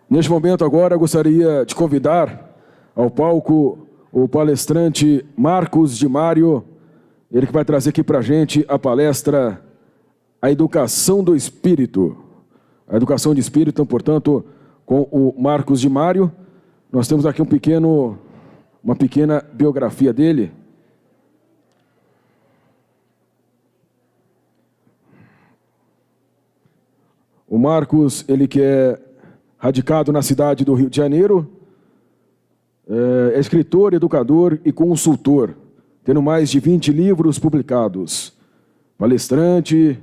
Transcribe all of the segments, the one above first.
Neste momento agora gostaria de convidar ao palco o palestrante Marcos de Mário, ele que vai trazer aqui para a gente a palestra A Educação do Espírito. A Educação de Espírito, então, portanto, com o Marcos de Mário. Nós temos aqui uma pequena biografia dele. O Marcos, ele que é radicado na cidade do Rio de Janeiro, é escritor, educador e consultor, tendo mais de 20 livros publicados, palestrante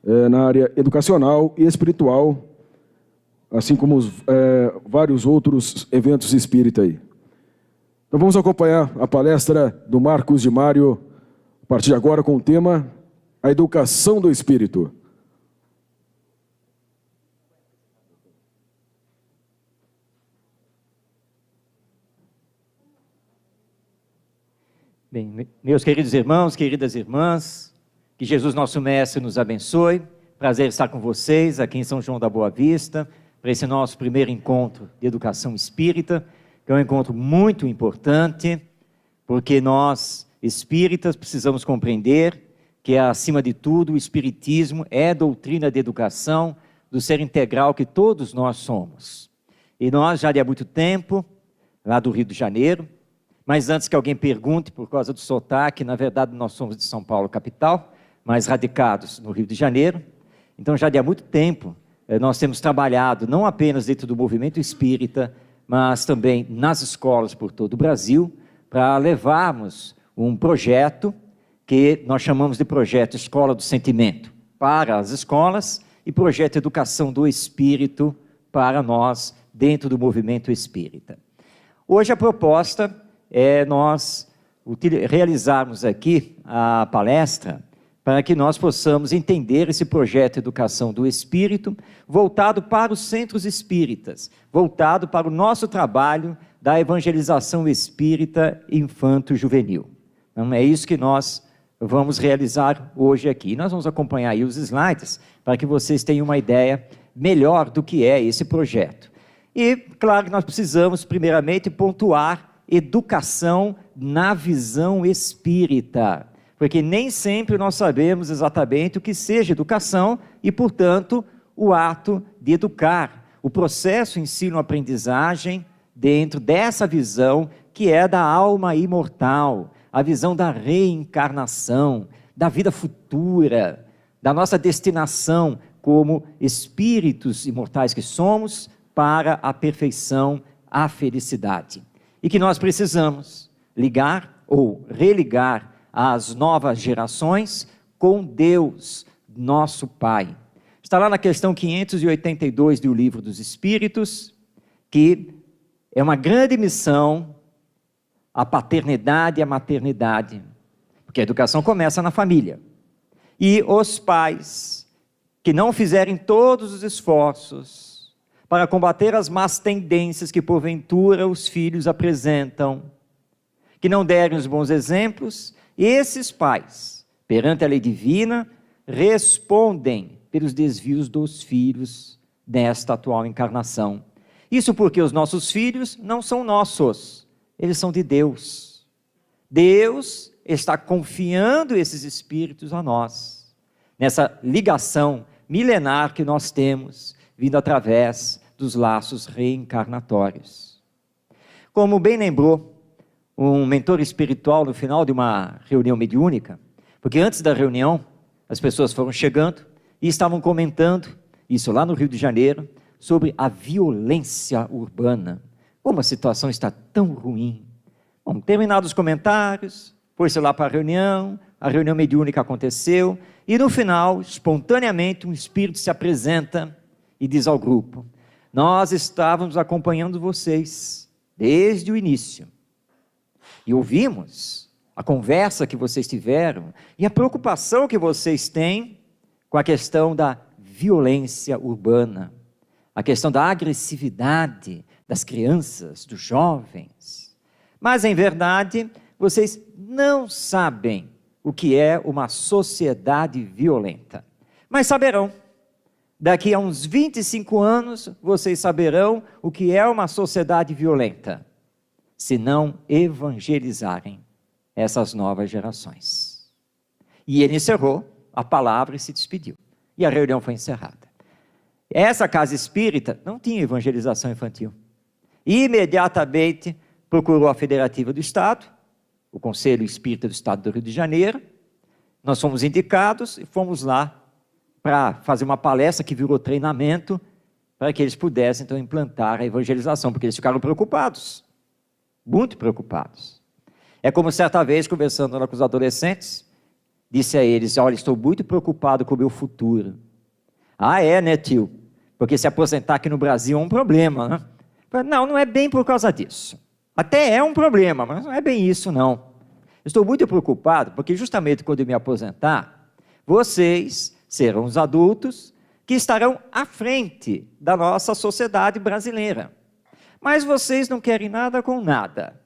na área educacional e espiritual, assim como vários outros eventos espírita aí. Então vamos acompanhar a palestra do Marcos de Mário, a partir de agora com o tema A Educação do Espírito. Bem, meus queridos irmãos, queridas irmãs, que Jesus nosso Mestre nos abençoe. Prazer estar com vocês aqui em São João da Boa Vista, para esse nosso primeiro encontro de educação espírita, que é um encontro muito importante, porque nós, espíritas, precisamos compreender que, acima de tudo, o espiritismo é doutrina de educação do ser integral que todos nós somos. E nós, já de há muito tempo, lá do Rio de Janeiro, mas antes que alguém pergunte, por causa do sotaque, na verdade nós somos de São Paulo, capital, mas radicados no Rio de Janeiro. Então já de há muito tempo nós temos trabalhado, não apenas dentro do movimento espírita, mas também nas escolas por todo o Brasil, para levarmos um projeto que nós chamamos de projeto Escola do Sentimento para as escolas e projeto Educação do Espírito para nós dentro do movimento espírita. Hoje a proposta é nós realizarmos aqui a palestra para que nós possamos entender esse projeto Educação do Espírito, voltado para os centros espíritas, voltado para o nosso trabalho da evangelização espírita infanto-juvenil. Então é isso que nós vamos realizar hoje aqui. Nós vamos acompanhar aí os slides para que vocês tenham uma ideia melhor do que é esse projeto. E, claro que nós precisamos, primeiramente, pontuar educação na visão espírita, porque nem sempre nós sabemos exatamente o que seja educação e, portanto, o ato de educar, o processo ensino-aprendizagem dentro dessa visão que é da alma imortal, a visão da reencarnação, da vida futura, da nossa destinação como espíritos imortais que somos para a perfeição, a felicidade. E que nós precisamos ligar ou religar as novas gerações com Deus, nosso Pai. Está lá na questão 582 do Livro dos Espíritos, que é uma grande missão a paternidade e a maternidade, porque a educação começa na família. E os pais que não fizerem todos os esforços para combater as más tendências que porventura os filhos apresentam, que não derem os bons exemplos, esses pais, perante a lei divina, respondem pelos desvios dos filhos nesta atual encarnação. Isso porque os nossos filhos não são nossos, eles são de Deus. Deus está confiando esses espíritos a nós, nessa ligação milenar que nós temos, vindo através dos laços reencarnatórios. Como bem lembrou um mentor espiritual no final de uma reunião mediúnica, porque antes da reunião as pessoas foram chegando e estavam comentando, isso lá no Rio de Janeiro, sobre a violência urbana, como a situação está tão ruim. Bom, terminados os comentários, foi-se lá para a reunião mediúnica aconteceu, e no final, espontaneamente, um espírito se apresenta e diz ao grupo: nós estávamos acompanhando vocês desde o início e ouvimos a conversa que vocês tiveram e a preocupação que vocês têm com a questão da violência urbana, a questão da agressividade das crianças, dos jovens. Mas, em verdade, vocês não sabem o que é uma sociedade violenta, mas saberão Daqui a uns 25 anos, vocês saberão o que é uma sociedade violenta, se não evangelizarem essas novas gerações. E ele encerrou a palavra e se despediu. E a reunião foi encerrada. Essa casa espírita não tinha evangelização infantil. Imediatamente procurou a Federativa do Estado, o Conselho Espírita do Estado do Rio de Janeiro. Nós fomos indicados e fomos lá para fazer uma palestra que virou treinamento para que eles pudessem, então, implantar a evangelização, porque eles ficaram preocupados, muito preocupados. É como certa vez, conversando lá com os adolescentes, disse a eles: olha, estou muito preocupado com o meu futuro. Ah, é, né, tio? Porque se aposentar aqui no Brasil é um problema, né? Não, não é bem por causa disso. Até é um problema, mas não é bem isso, não. Estou muito preocupado porque justamente quando eu me aposentar, vocês serão os adultos que estarão à frente da nossa sociedade brasileira. Mas vocês não querem nada com nada.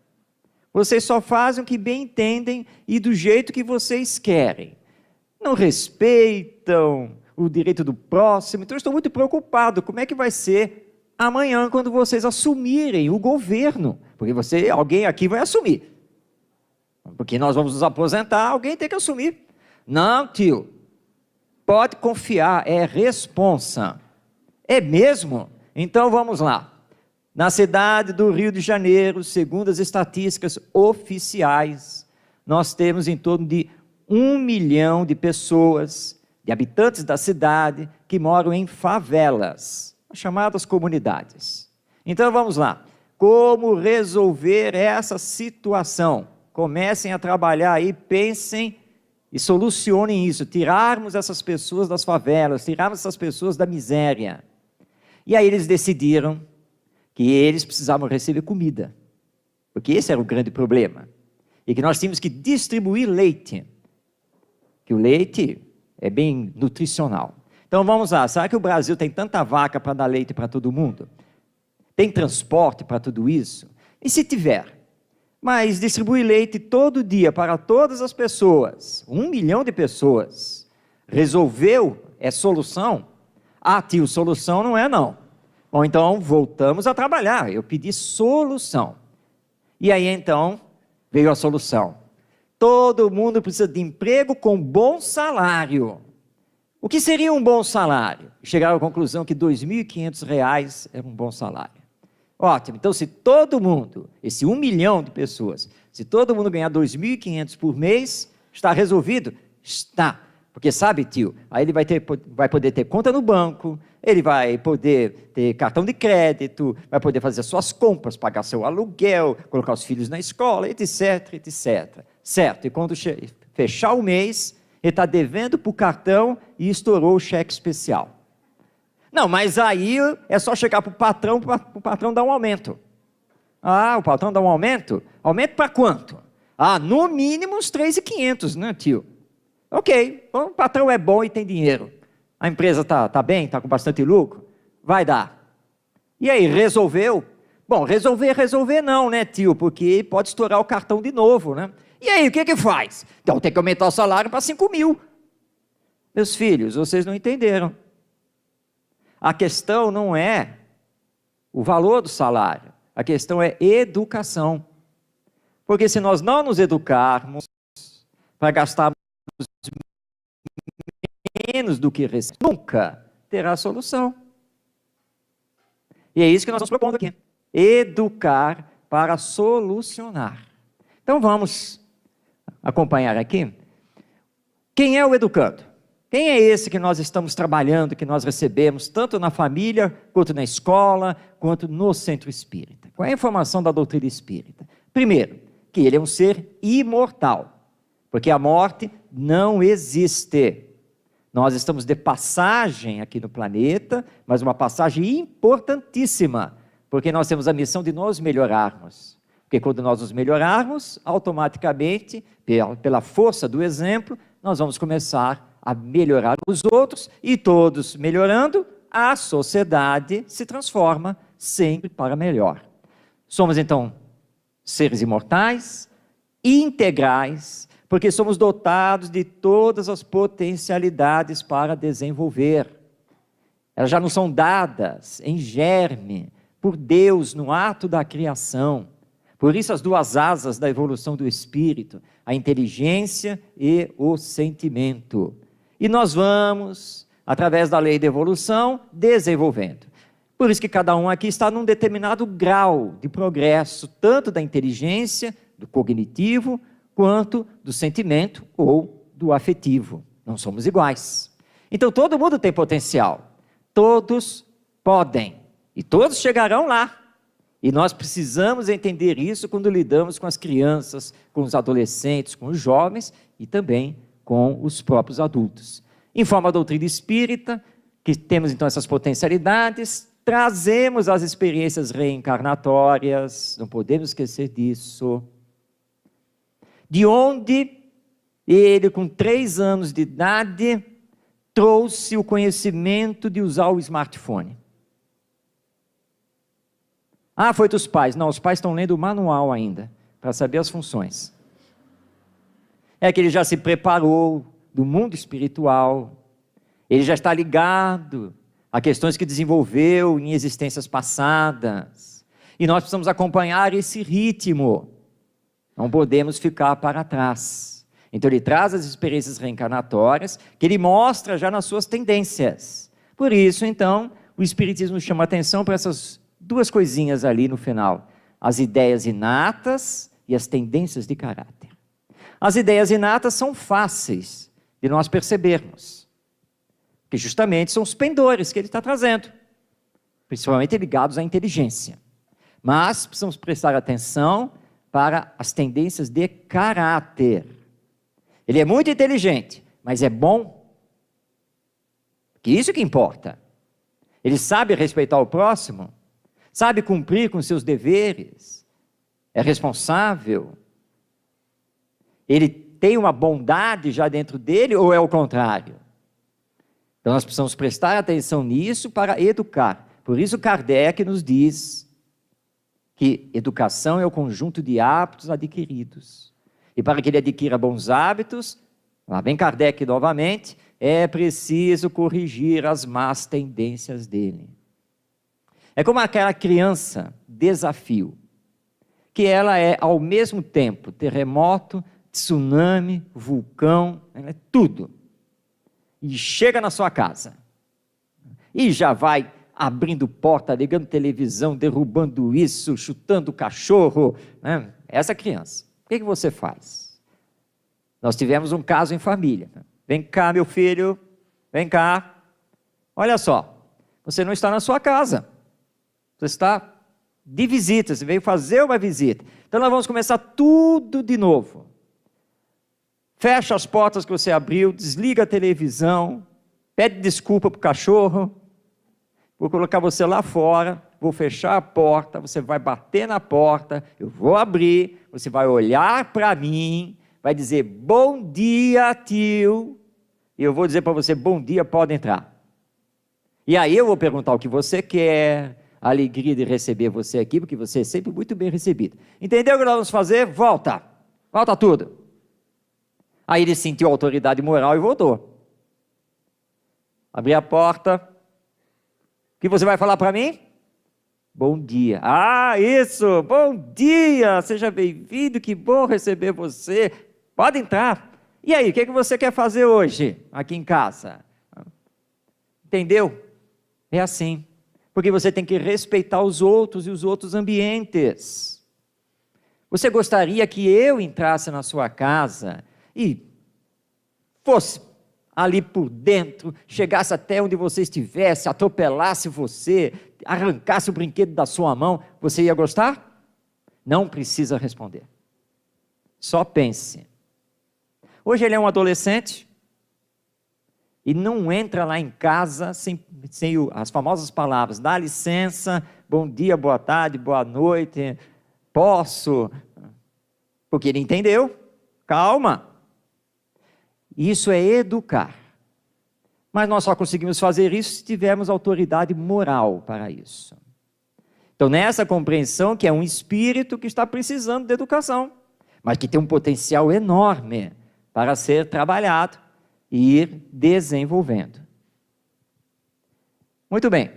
Vocês só fazem o que bem entendem e do jeito que vocês querem. Não respeitam o direito do próximo. Então eu estou muito preocupado. Como é que vai ser amanhã quando vocês assumirem o governo? Porque alguém aqui vai assumir. Porque nós vamos nos aposentar, alguém tem que assumir. Não, tio. Pode confiar, é responsa. É mesmo? Então vamos lá. Na cidade do Rio de Janeiro, segundo as estatísticas oficiais, nós temos em torno de 1 milhão de pessoas, de habitantes da cidade, que moram em favelas, chamadas comunidades. Então vamos lá. Como resolver essa situação? Comecem a trabalhar aí, pensem e solucionem isso, tirarmos essas pessoas das favelas, tirarmos essas pessoas da miséria. E aí eles decidiram que eles precisavam receber comida, porque esse era o grande problema, e que nós tínhamos que distribuir leite, que o leite é bem nutricional. Então vamos lá, será que o Brasil tem tanta vaca para dar leite para todo mundo? Tem transporte para tudo isso? E se tiver? Mas distribuir leite todo dia para todas as pessoas, 1 milhão de pessoas, resolveu? É solução? Ah, tio, solução não é não. Bom, então voltamos a trabalhar, eu pedi solução. E aí então veio a solução. Todo mundo precisa de emprego com bom salário. O que seria um bom salário? Chegaram à conclusão que R$ 2.500 era um bom salário. Ótimo, então se todo mundo, esse 1 milhão de pessoas, se todo mundo ganhar 2.500 por mês, está resolvido? Está. Porque sabe, tio, aí ele vai poder ter conta no banco, ele vai poder ter cartão de crédito, vai poder fazer suas compras, pagar seu aluguel, colocar os filhos na escola, etc, etc. Certo, e quando fechar o mês, ele está devendo para o cartão e estourou o cheque especial. Não, mas aí é só chegar para o patrão dar um aumento. Ah, o patrão dá um aumento? Aumento para quanto? Ah, no mínimo uns 3.500, né, tio? Ok, o patrão é bom e tem dinheiro. A empresa está bem, está com bastante lucro? Vai dar. E aí, resolveu? Bom, resolver não, né, tio? Porque pode estourar o cartão de novo, né? E aí, o que faz? Então tem que aumentar o salário para 5.000. Meus filhos, vocês não entenderam. A questão não é o valor do salário. A questão é educação. Porque se nós não nos educarmos para gastarmos menos do que recebemos, nunca terá solução. E é isso que nós estamos propondo aqui. Educar para solucionar. Então vamos acompanhar aqui. Quem é o educando? Quem é esse que nós estamos trabalhando, que nós recebemos, tanto na família, quanto na escola, quanto no centro espírita? Qual é a informação da doutrina espírita? Primeiro, que ele é um ser imortal, porque a morte não existe. Nós estamos de passagem aqui no planeta, mas uma passagem importantíssima, porque nós temos a missão de nos melhorarmos. Porque quando nós nos melhorarmos, automaticamente, pela força do exemplo, nós vamos começar a melhorar os outros, e todos melhorando, a sociedade se transforma sempre para melhor. Somos então seres imortais, integrais, porque somos dotados de todas as potencialidades para desenvolver. Elas já não são dadas em germe por Deus no ato da criação. Por isso as duas asas da evolução do espírito, a inteligência e o sentimento. E nós vamos, através da lei da evolução, desenvolvendo. Por isso que cada um aqui está num determinado grau de progresso, tanto da inteligência, do cognitivo, quanto do sentimento ou do afetivo. Não somos iguais. Então todo mundo tem potencial. Todos podem. E todos chegarão lá. E nós precisamos entender isso quando lidamos com as crianças, com os adolescentes, com os jovens e também com os próprios adultos. Em forma da doutrina espírita, que temos então essas potencialidades, trazemos as experiências reencarnatórias, não podemos esquecer disso. De onde ele, com 3 anos de idade, trouxe o conhecimento de usar o smartphone. Ah, foi dos pais. Não, os pais estão lendo o manual ainda, para saber as funções. É que ele já se preparou do mundo espiritual, ele já está ligado a questões que desenvolveu em existências passadas. E nós precisamos acompanhar esse ritmo. Não podemos ficar para trás. Então ele traz as experiências reencarnatórias, que ele mostra já nas suas tendências. Por isso, então, o Espiritismo chama atenção para essas 2 coisinhas ali no final. As ideias inatas e as tendências de caráter. As ideias inatas são fáceis de nós percebermos. Que justamente são os pendores que ele está trazendo. Principalmente ligados à inteligência. Mas precisamos prestar atenção para as tendências de caráter. Ele é muito inteligente, mas é bom. Que isso que importa. Ele sabe respeitar o próximo, sabe cumprir com seus deveres, é responsável. Ele tem uma bondade já dentro dele ou é o contrário? Então nós precisamos prestar atenção nisso para educar. Por isso Kardec nos diz que educação é o conjunto de hábitos adquiridos. E para que ele adquira bons hábitos, lá vem Kardec novamente, é preciso corrigir as más tendências dele. É como aquela criança, desafio, que ela é ao mesmo tempo terremoto, tsunami, vulcão, ela é tudo. E chega na sua casa, e já vai abrindo porta, ligando televisão, derrubando isso, chutando o cachorro, né? Essa criança. O que você faz? Nós tivemos um caso em família. Vem cá, meu filho, vem cá. Olha só, você não está na sua casa. Você está de visita, você veio fazer uma visita. Então nós vamos começar tudo de novo. Fecha as portas que você abriu, desliga a televisão, pede desculpa para o cachorro, vou colocar você lá fora, vou fechar a porta, você vai bater na porta, eu vou abrir, você vai olhar para mim, vai dizer, bom dia, tio, e eu vou dizer para você, bom dia, pode entrar. E aí eu vou perguntar o que você quer, a alegria de receber você aqui, porque você é sempre muito bem recebido. Entendeu o que nós vamos fazer? Volta tudo. Aí ele sentiu a autoridade moral e voltou. Abri a porta. O que você vai falar para mim? Bom dia. Ah, isso! Bom dia! Seja bem-vindo, que bom receber você. Pode entrar. E aí, o que você quer fazer hoje, aqui em casa? Entendeu? É assim. Porque você tem que respeitar os outros e os outros ambientes. Você gostaria que eu entrasse na sua casa e fosse ali por dentro, chegasse até onde você estivesse, atropelasse você, arrancasse o brinquedo da sua mão, você ia gostar? Não precisa responder. Só pense. Hoje ele é um adolescente e não entra lá em casa sem as famosas palavras, dá licença, bom dia, boa tarde, boa noite, posso, porque ele entendeu, calma. Isso é educar. Mas nós só conseguimos fazer isso se tivermos autoridade moral para isso. Então, nessa compreensão que é um espírito que está precisando de educação, mas que tem um potencial enorme para ser trabalhado e ir desenvolvendo. Muito bem.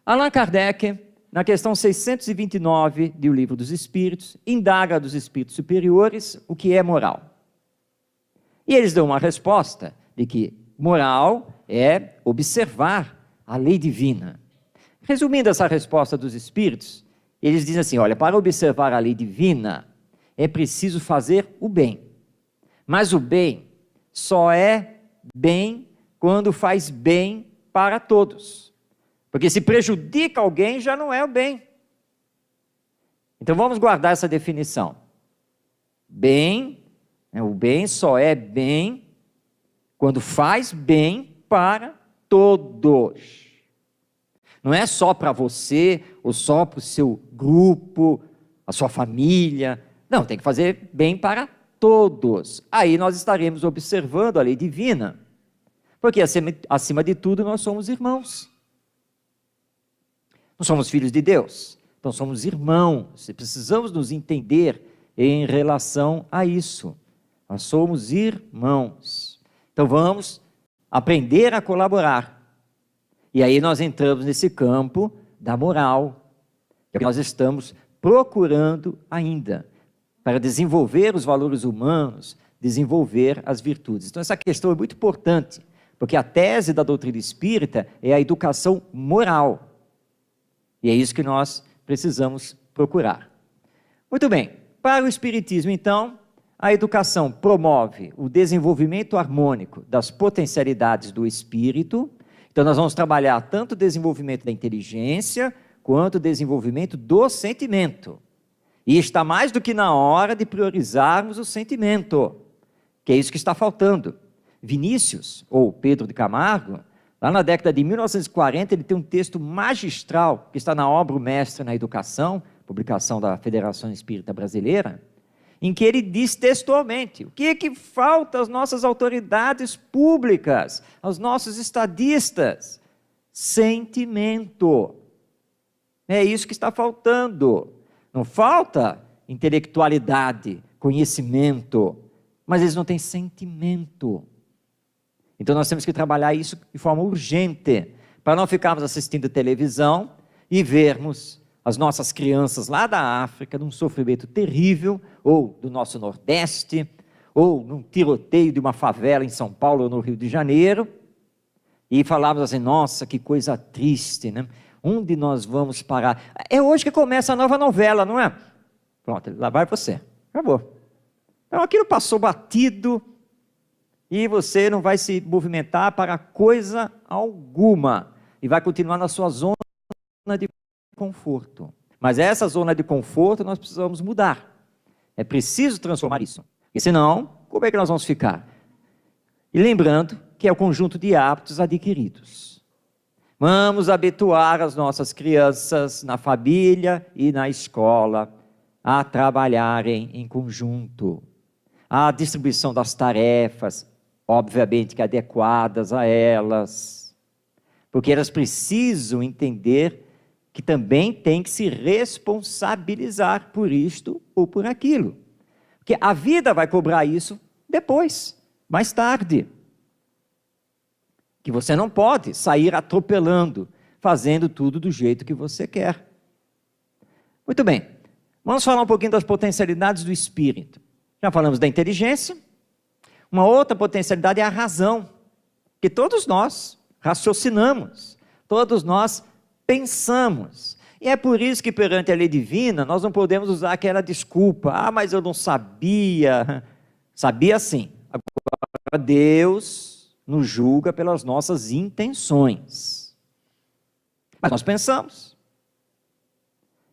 Allan Kardec, na questão 629 do Livro dos Espíritos, indaga dos espíritos superiores o que é moral. E eles dão uma resposta de que moral é observar a lei divina. Resumindo essa resposta dos espíritos, eles dizem assim, olha, para observar a lei divina, é preciso fazer o bem. Mas o bem só é bem quando faz bem para todos. Porque se prejudica alguém, já não é o bem. Então vamos guardar essa definição. Bem, o bem só é bem quando faz bem para todos. Não é só para você, ou só para o seu grupo, a sua família. Não, tem que fazer bem para todos. Aí nós estaremos observando a lei divina. Porque acima de tudo nós somos irmãos. Não somos filhos de Deus, então somos irmãos, e precisamos nos entender em relação a isso. Nós somos irmãos. Então vamos aprender a colaborar. E aí nós entramos nesse campo da moral, que nós estamos procurando ainda, para desenvolver os valores humanos, desenvolver as virtudes. Então essa questão é muito importante, porque a tese da doutrina espírita é a educação moral. E é isso que nós precisamos procurar. Muito bem, para o Espiritismo, então, a educação promove o desenvolvimento harmônico das potencialidades do espírito. Então, nós vamos trabalhar tanto o desenvolvimento da inteligência, quanto o desenvolvimento do sentimento. E está mais do que na hora de priorizarmos o sentimento, que é isso que está faltando. Vinícius, ou Pedro de Camargo, lá na década de 1940, ele tem um texto magistral, que está na obra O Mestre na Educação, publicação da Federação Espírita Brasileira, em que ele diz textualmente, o que é que falta às nossas autoridades públicas, aos nossos estadistas? Sentimento. É isso que está faltando. Não falta intelectualidade, conhecimento, mas eles não têm sentimento. Então nós temos que trabalhar isso de forma urgente, para não ficarmos assistindo televisão e vermos as nossas crianças lá da África num sofrimento terrível, ou do nosso Nordeste, ou num tiroteio de uma favela em São Paulo ou no Rio de Janeiro, e falarmos assim, nossa, que coisa triste, né? Onde nós vamos parar? É hoje que começa a nova novela, não é? Pronto, lá vai você, acabou. Então aquilo passou batido, e você não vai se movimentar para coisa alguma, e vai continuar na sua zona de conforto. Mas essa zona de conforto nós precisamos mudar. É preciso transformar isso. E senão, como é que nós vamos ficar? E lembrando que é o conjunto de hábitos adquiridos. Vamos habituar as nossas crianças na família e na escola a trabalharem em conjunto. A distribuição das tarefas, obviamente que adequadas a elas, porque elas precisam entender que também tem que se responsabilizar por isto ou por aquilo, porque a vida vai cobrar isso depois, mais tarde, que você não pode sair atropelando, fazendo tudo do jeito que você quer. Muito bem, vamos falar um pouquinho das potencialidades do espírito. Já falamos da inteligência. Uma outra potencialidade é a razão, que todos nós raciocinamos, todos nós pensamos. E é por isso que perante a lei divina, nós não podemos usar aquela desculpa, mas eu não sabia. Sabia sim. Agora Deus nos julga pelas nossas intenções. Mas nós pensamos.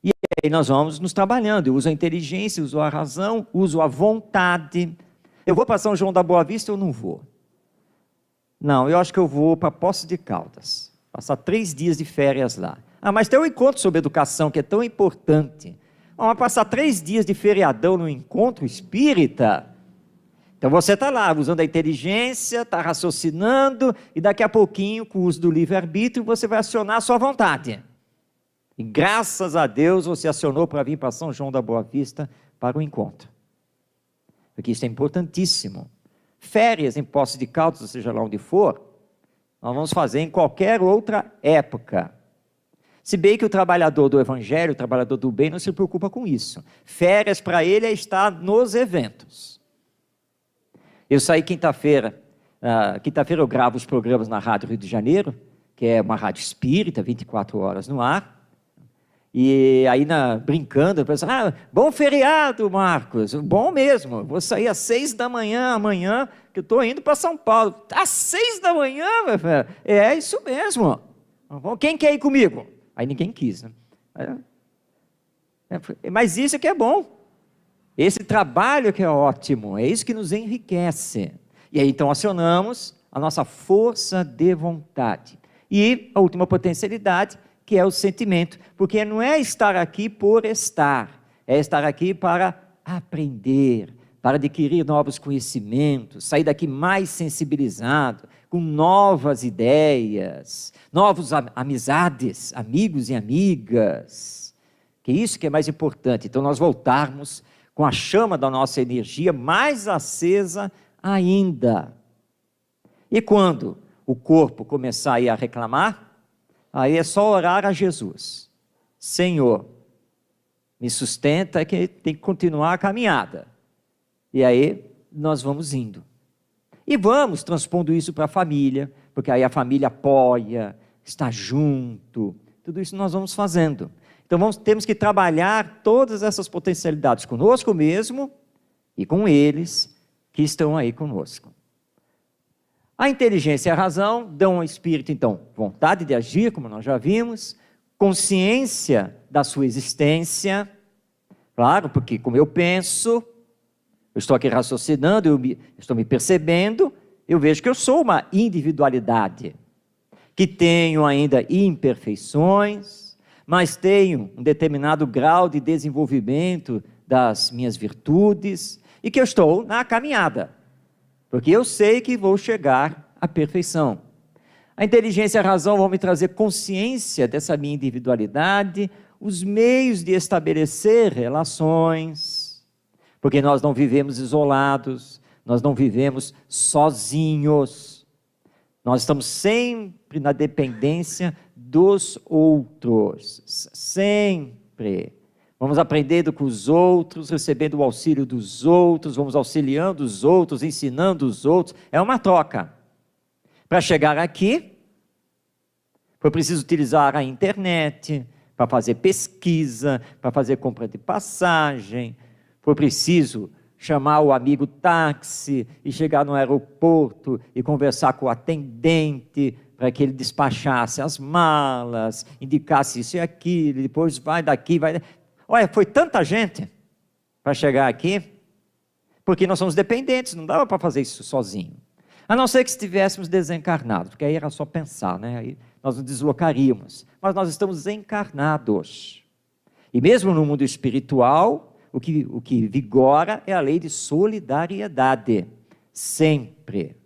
E aí nós vamos nos trabalhando. Eu uso a inteligência, uso a razão, uso a vontade. Eu vou para São João da Boa Vista ou não vou? Não, eu acho que eu vou para Poços de Caldas. Passar 3 dias de férias lá. Mas tem um encontro sobre educação que é tão importante. Vamos passar 3 dias de feriadão no encontro espírita? Então você está lá, usando a inteligência, está raciocinando, e daqui a pouquinho, com o uso do livre-arbítrio, você vai acionar a sua vontade. E graças a Deus você acionou para vir para São João da Boa Vista para o encontro. Porque isso é importantíssimo. Férias em Poços de Caldas, ou seja lá onde for, Nós vamos fazer em qualquer outra época. Se bem que o trabalhador do evangelho, o trabalhador do bem, não se preocupa com isso. Férias para ele é estar nos eventos. Eu saí quinta-feira. Quinta-feira eu gravo os programas na Rádio Rio de Janeiro, que é uma rádio espírita, 24 horas no ar. E aí, brincando, eu pensei, bom feriado, Marcos, bom mesmo, vou sair às 6 da manhã amanhã, que eu estou indo para São Paulo. Às 6 da manhã, meu filho? É isso mesmo. Quem quer ir comigo? Aí ninguém quis, né? Mas isso que é bom. Esse trabalho que é ótimo, é isso que nos enriquece. E aí então acionamos a nossa força de vontade. E a última potencialidade, que é o sentimento, porque não é estar aqui por estar, é estar aqui para aprender, para adquirir novos conhecimentos, sair daqui mais sensibilizado, com novas ideias, novas amizades, amigos e amigas, que isso que é mais importante. Então nós voltarmos com a chama da nossa energia mais acesa ainda. E quando o corpo começar a reclamar, aí é só orar a Jesus. Senhor, me sustenta, que tem que continuar a caminhada. E aí nós vamos indo. E vamos transpondo isso para a família, porque aí a família apoia, está junto. Tudo isso nós vamos fazendo. Então temos que trabalhar todas essas potencialidades conosco mesmo e com eles que estão aí conosco. A inteligência e a razão dão ao espírito, então, vontade de agir, como nós já vimos, consciência da sua existência, claro, porque como eu penso, eu estou aqui raciocinando, estou me percebendo, eu vejo que eu sou uma individualidade, que tenho ainda imperfeições, mas tenho um determinado grau de desenvolvimento das minhas virtudes, e que eu estou na caminhada. Porque eu sei que vou chegar à perfeição. A inteligência e a razão vão me trazer consciência dessa minha individualidade, os meios de estabelecer relações, porque nós não vivemos isolados, nós não vivemos sozinhos, nós estamos sempre na dependência dos outros, sempre. Vamos aprendendo com os outros, recebendo o auxílio dos outros, vamos auxiliando os outros, ensinando os outros. É uma troca. Para chegar aqui, foi preciso utilizar a internet, para fazer pesquisa, para fazer compra de passagem, foi preciso chamar o amigo táxi e chegar no aeroporto e conversar com o atendente, para que ele despachasse as malas, indicasse isso e aquilo, depois vai daqui, vai... Olha, foi tanta gente para chegar aqui, porque nós somos dependentes, não dava para fazer isso sozinho. A não ser que estivéssemos desencarnados, porque aí era só pensar, né? Aí nós nos deslocaríamos. Mas nós estamos encarnados. E mesmo no mundo espiritual, o que vigora é a lei de solidariedade, sempre.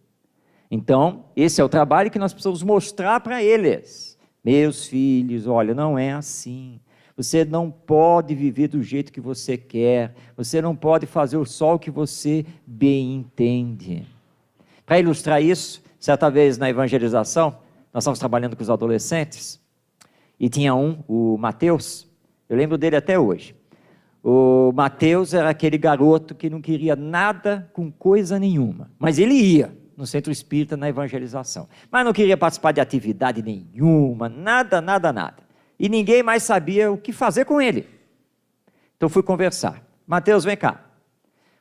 Então, esse é o trabalho que nós precisamos mostrar para eles. Meus filhos, olha, não é assim. Você não pode viver do jeito que você quer. Você não pode fazer só o que você bem entende. Para ilustrar isso, certa vez na evangelização, nós estávamos trabalhando com os adolescentes, e tinha o Mateus, eu lembro dele até hoje. O Mateus era aquele garoto que não queria nada com coisa nenhuma, mas ele ia no centro espírita na evangelização, mas não queria participar de atividade nenhuma, nada. E ninguém mais sabia o que fazer com ele. Então fui conversar. Mateus, vem cá.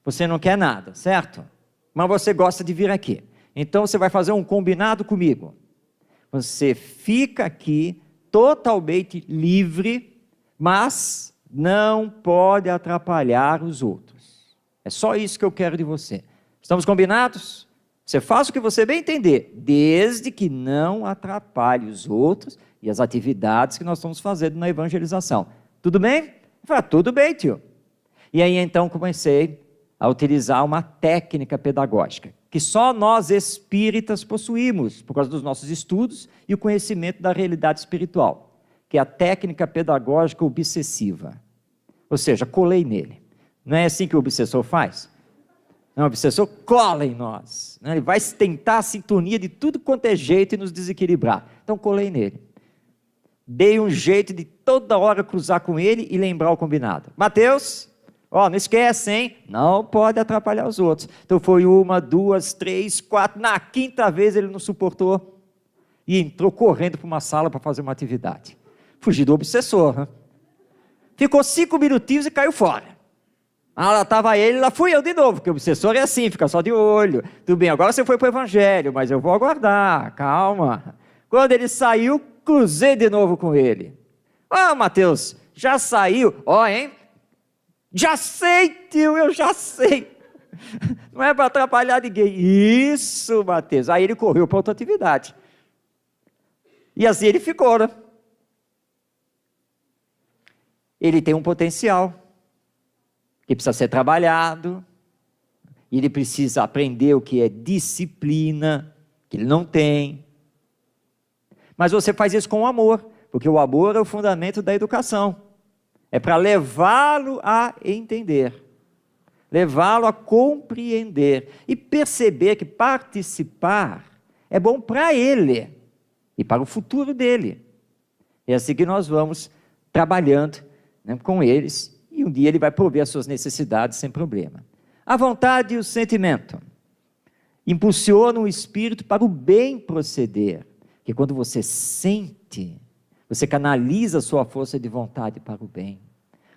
Você não quer nada, certo? Mas você gosta de vir aqui. Então você vai fazer um combinado comigo. Você fica aqui totalmente livre, mas não pode atrapalhar os outros. É só isso que eu quero de você. Estamos combinados? Você faz o que você bem entender, desde que não atrapalhe os outros e as atividades que nós estamos fazendo na evangelização. Tudo bem? Eu falei, tudo bem, tio. E aí então comecei a utilizar uma técnica pedagógica, que só nós espíritas possuímos, por causa dos nossos estudos e o conhecimento da realidade espiritual, que é a técnica pedagógica obsessiva. Ou seja, colei nele. Não é assim que o obsessor faz? Não, o obsessor cola em nós, né? Ele vai tentar a sintonia de tudo quanto é jeito e nos desequilibrar. Então colei nele. Dei um jeito de toda hora cruzar com ele e lembrar o combinado. Mateus, não esquece, hein? Não pode atrapalhar os outros. Então foi 1, 2, 3, 4. Na 5ª vez ele não suportou e entrou correndo para uma sala para fazer uma atividade. Fugiu do obsessor, né? Ficou 5 minutinhos e caiu fora. Lá estava ele, lá fui eu de novo, porque o obsessor é assim, fica só de olho. Tudo bem, agora você foi para o evangelho, mas eu vou aguardar, calma. Quando ele saiu, cruzei de novo com ele. Mateus, já saiu? Hein? Já sei, tio, eu já sei. Não é para atrapalhar ninguém. Isso, Mateus. Aí ele correu para outra atividade. E assim ele ficou, né? Ele tem um potencial que precisa ser trabalhado, e ele precisa aprender o que é disciplina, que ele não tem. Mas você faz isso com amor, porque o amor é o fundamento da educação. É para levá-lo a entender, levá-lo a compreender e perceber que participar é bom para ele e para o futuro dele. É assim que nós vamos trabalhando, né, com eles, e um dia ele vai prover as suas necessidades sem problema. A vontade e o sentimento impulsionam o espírito para o bem proceder, que quando você sente, você canaliza a sua força de vontade para o bem.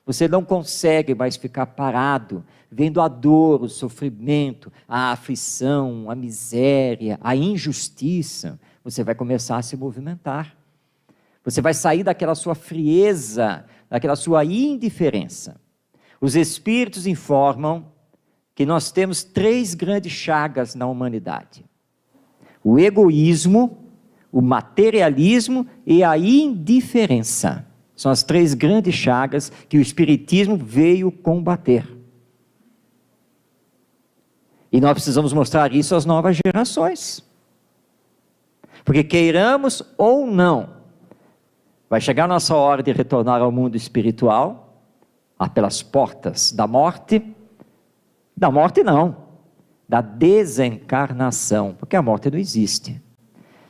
Você não consegue mais ficar parado, vendo a dor, o sofrimento, a aflição, a miséria, a injustiça. Você vai começar a se movimentar. Você vai sair daquela sua frieza, daquela sua indiferença. Os espíritos informam que nós temos 3 grandes chagas na humanidade: o egoísmo, o materialismo e a indiferença. São as 3 grandes chagas que o Espiritismo veio combater. E nós precisamos mostrar isso às novas gerações. Porque queiramos ou não, vai chegar a nossa hora de retornar ao mundo espiritual, pelas portas da morte não, da desencarnação, porque a morte não existe.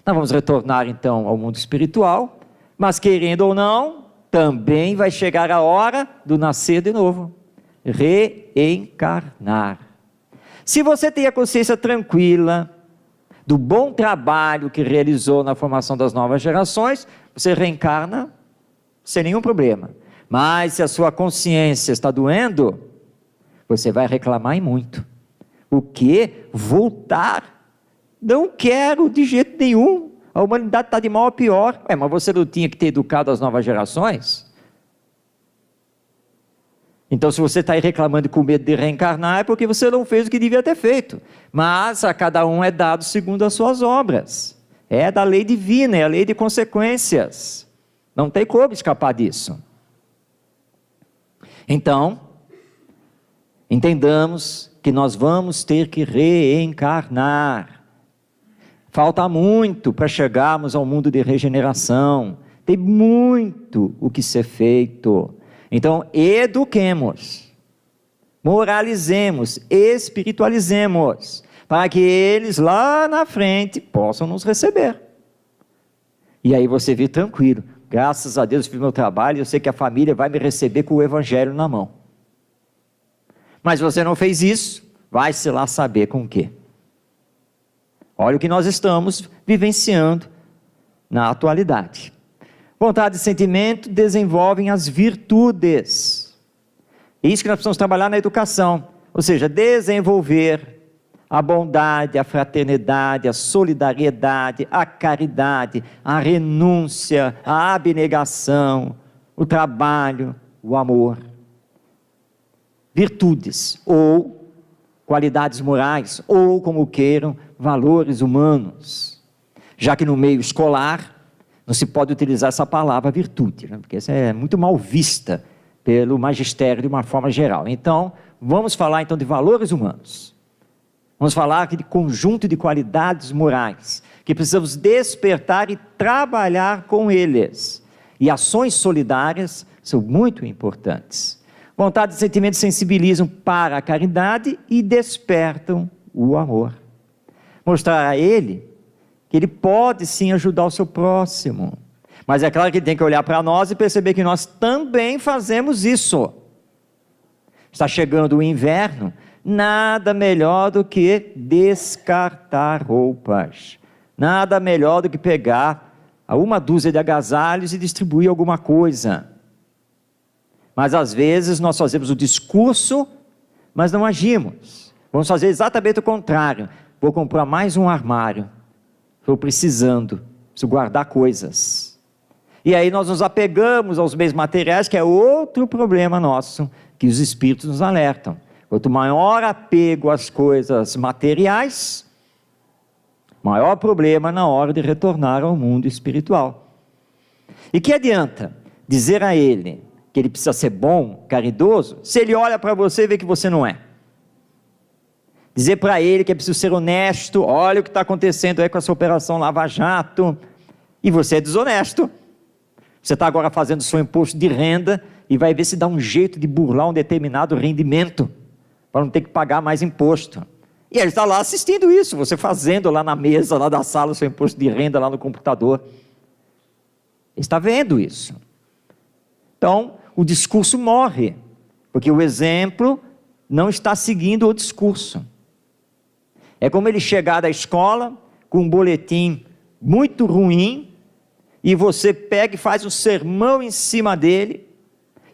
Nós vamos retornar então ao mundo espiritual, mas querendo ou não, também vai chegar a hora do nascer de novo, reencarnar. Se você tem a consciência tranquila do bom trabalho que realizou na formação das novas gerações, você reencarna sem nenhum problema. Mas se a sua consciência está doendo, você vai reclamar e muito. O quê? Voltar? Não quero de jeito nenhum. A humanidade está de mal a pior. Mas você não tinha que ter educado as novas gerações? Então, se você está aí reclamando com medo de reencarnar, é porque você não fez o que devia ter feito. Mas a cada um é dado segundo as suas obras. É da lei divina, é a lei de consequências. Não tem como escapar disso. Então, entendamos que nós vamos ter que reencarnar. Falta muito para chegarmos ao mundo de regeneração. Tem muito o que ser feito. Então, eduquemos, moralizemos, espiritualizemos, para que eles lá na frente possam nos receber. E aí você vive tranquilo. Graças a Deus eu fiz meu trabalho, eu sei que a família vai me receber com o evangelho na mão. Mas você não fez isso, vai-se lá saber com o quê. Olha o que nós estamos vivenciando na atualidade. Vontade e sentimento desenvolvem as virtudes. É isso que nós precisamos trabalhar na educação. Ou seja, desenvolver a bondade, a fraternidade, a solidariedade, a caridade, a renúncia, a abnegação, o trabalho, o amor. Virtudes, ou qualidades morais, ou como queiram, valores humanos. Já que no meio escolar não se pode utilizar essa palavra virtude, né? Porque essa é muito mal vista pelo magistério de uma forma geral. Então, vamos falar então de valores humanos. Vamos falar aqui de conjunto de qualidades morais, que precisamos despertar e trabalhar com eles. E ações solidárias são muito importantes. Vontade e sentimento sensibilizam para a caridade e despertam o amor. Mostrar a ele que ele pode sim ajudar o seu próximo. Mas é claro que ele tem que olhar para nós e perceber que nós também fazemos isso. Está chegando o inverno, nada melhor do que descartar roupas. Nada melhor do que pegar uma dúzia de agasalhos e distribuir alguma coisa. Mas às vezes nós fazemos o discurso, mas não agimos. Vamos fazer exatamente o contrário. Vou comprar mais um armário. Estou precisando, preciso guardar coisas. E aí nós nos apegamos aos bens materiais, que é outro problema nosso, que os espíritos nos alertam. Quanto maior apego às coisas materiais, maior problema na hora de retornar ao mundo espiritual. E que adianta dizer a ele que ele precisa ser bom, caridoso, se ele olha para você e vê que você não é? Dizer para ele que é preciso ser honesto, olha o que está acontecendo aí com essa operação Lava Jato, e você é desonesto. Você está agora fazendo o seu imposto de renda e vai ver se dá um jeito de burlar um determinado rendimento, para não ter que pagar mais imposto. E ele está lá assistindo isso, você fazendo lá na mesa, lá da sala, o seu imposto de renda lá no computador. Ele está vendo isso. Então, o discurso morre, porque o exemplo não está seguindo o discurso. É como ele chegar da escola com um boletim muito ruim, e você pega e faz um sermão em cima dele,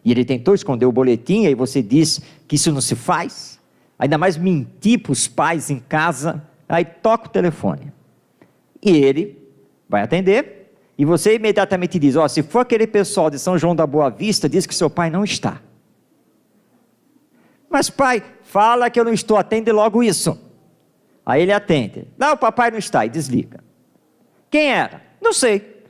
e ele tentou esconder o boletim, aí você diz que isso não se faz, ainda mais mentir para os pais em casa, aí toca o telefone, e ele vai atender, e você imediatamente diz, se for aquele pessoal de São João da Boa Vista, diz que seu pai não está. Mas pai, fala que eu não estou, atende logo isso. Aí ele atende, não, o papai não está, e desliga. Quem era? Não sei.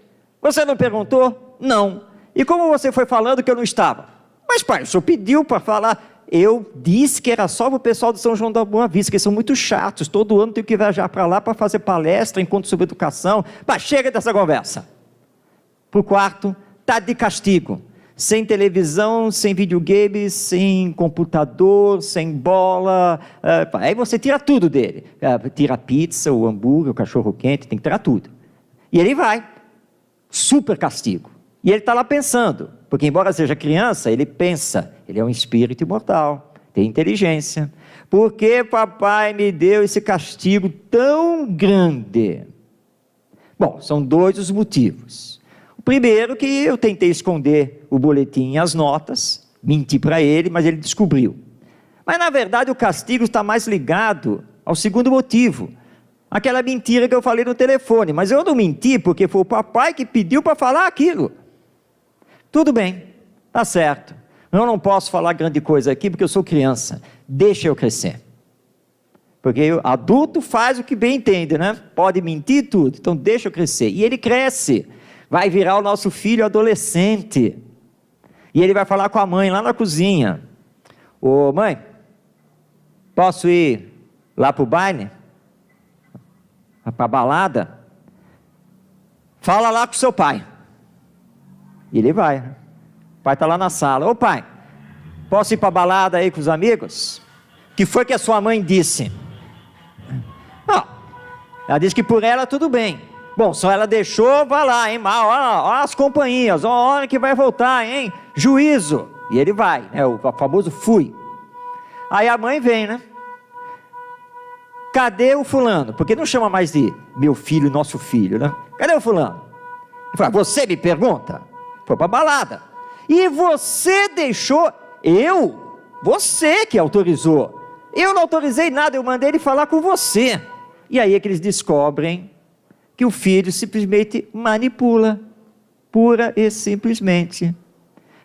Você não perguntou? Não. E como você foi falando que eu não estava? Mas pai, o senhor pediu para falar. Eu disse que era só o pessoal de São João da Boa Vista, que são muito chatos, todo ano tenho que viajar para lá para fazer palestra, encontro sobre educação. Mas chega dessa conversa. Para o quarto, está de castigo, sem televisão, sem videogame, sem computador, sem bola, aí você tira tudo dele, tira a pizza, o hambúrguer, o cachorro quente, tem que tirar tudo, e ele vai, super castigo, e ele está lá pensando, porque embora seja criança, ele pensa, ele é um espírito imortal, tem inteligência, por que papai me deu esse castigo tão grande? Bom, são dois os motivos. O primeiro, que eu tentei esconder o boletim e as notas, menti para ele, mas ele descobriu. Mas na verdade o castigo está mais ligado ao segundo motivo, aquela mentira que eu falei no telefone, mas eu não menti porque foi o papai que pediu para falar aquilo. Tudo bem, tá certo, eu não posso falar grande coisa aqui porque eu sou criança, deixa eu crescer. Porque o adulto faz o que bem entende, né? Pode mentir tudo, então deixa eu crescer. E ele cresce. Vai virar o nosso filho adolescente, e ele vai falar com a mãe lá na cozinha, ô mãe, posso ir lá para o baile? Para a balada? Fala lá com o seu pai. E ele vai, o pai está lá na sala, ô pai, posso ir para a balada aí com os amigos? O que foi que a sua mãe disse? Ela disse que por ela tudo bem. Bom, só ela deixou, vai lá, hein, olha as companhias, olha a hora que vai voltar, hein, juízo, e ele vai, né, o famoso fui. Aí a mãe vem, né, cadê o fulano? Porque não chama mais de meu filho, nosso filho, né, cadê o fulano? Ele fala, você me pergunta? Foi para balada, e você deixou, você que autorizou, eu não autorizei nada, eu mandei ele falar com você. E aí é que eles descobrem que o filho simplesmente manipula, pura e simplesmente.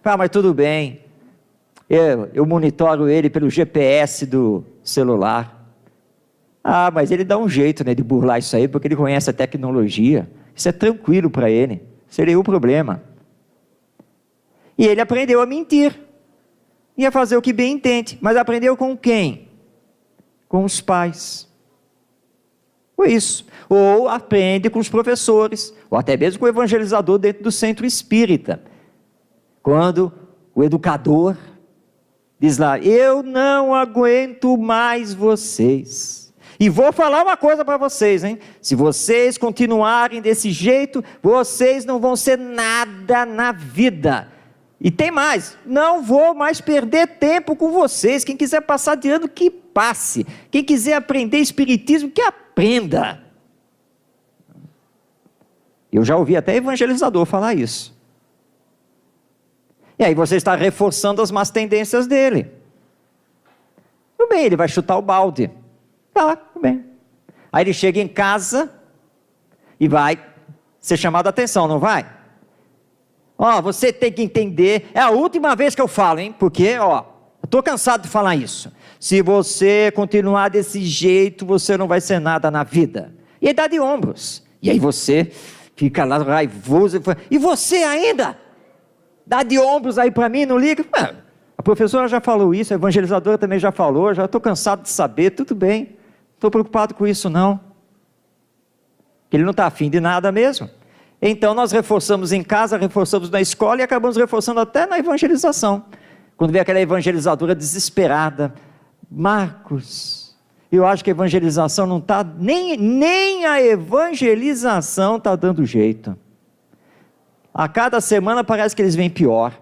Mas tudo bem, eu monitoro ele pelo GPS do celular. Mas ele dá um jeito, né, de burlar isso aí, porque ele conhece a tecnologia, isso é tranquilo para ele, seria o problema. E ele aprendeu a mentir, e a fazer o que bem entende, mas aprendeu com quem? Com os pais. Foi isso. Ou aprende com os professores, ou até mesmo com o evangelizador dentro do centro espírita. Quando o educador Diz lá: eu não aguento mais vocês. E vou falar uma coisa para vocês, hein? Se vocês continuarem desse jeito, vocês não vão ser nada na vida. E tem mais, não vou mais perder tempo com vocês. Quem quiser passar de ano, que passe. Quem quiser aprender espiritismo, que aprenda. Eu já ouvi até evangelizador falar isso. E aí você está reforçando as más tendências dele. Tudo bem, ele vai chutar o balde. Tá, tudo bem. Aí ele chega em casa e vai ser chamado a atenção, não vai? Ó, você tem que entender, é a última vez que eu falo, hein? Porque, ó, eu estou cansado de falar isso. Se você continuar desse jeito, você não vai ser nada na vida. E aí dá de ombros. E aí você fica lá raivoso. E você ainda? Dá de ombros aí para mim, não liga? A professora já falou isso, a evangelizadora também já falou, já estou cansado de saber, tudo bem. Não estou preocupado com isso não. Ele não está afim de nada mesmo. Então nós reforçamos em casa, reforçamos na escola e acabamos reforçando até na evangelização. Quando vem aquela evangelizadora desesperada: Marcos, eu acho que a evangelização não está, nem a evangelização está dando jeito. A cada semana parece que eles vêm pior.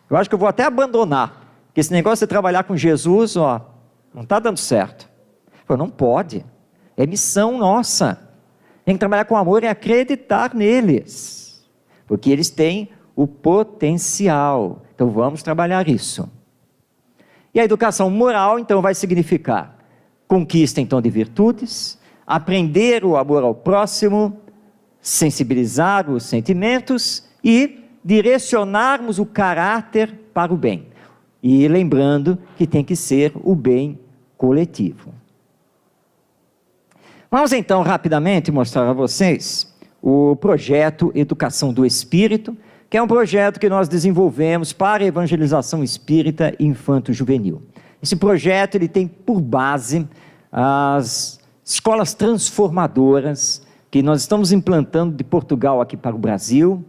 Eu acho que eu vou até abandonar, porque esse negócio de trabalhar com Jesus, ó, não está dando certo. Eu não pode, é missão nossa. Tem que trabalhar com amor e acreditar neles, porque eles têm o potencial. Então vamos trabalhar isso. E a educação moral então vai significar conquista então de virtudes, aprender o amor ao próximo, sensibilizar os sentimentos e direcionarmos o caráter para o bem. E lembrando que tem que ser o bem coletivo. Vamos então rapidamente mostrar a vocês o projeto Educação do Espírito, que é um projeto que nós desenvolvemos para a evangelização espírita infanto-juvenil. Esse projeto ele tem por base as escolas transformadoras que nós estamos implantando de Portugal aqui para o Brasil,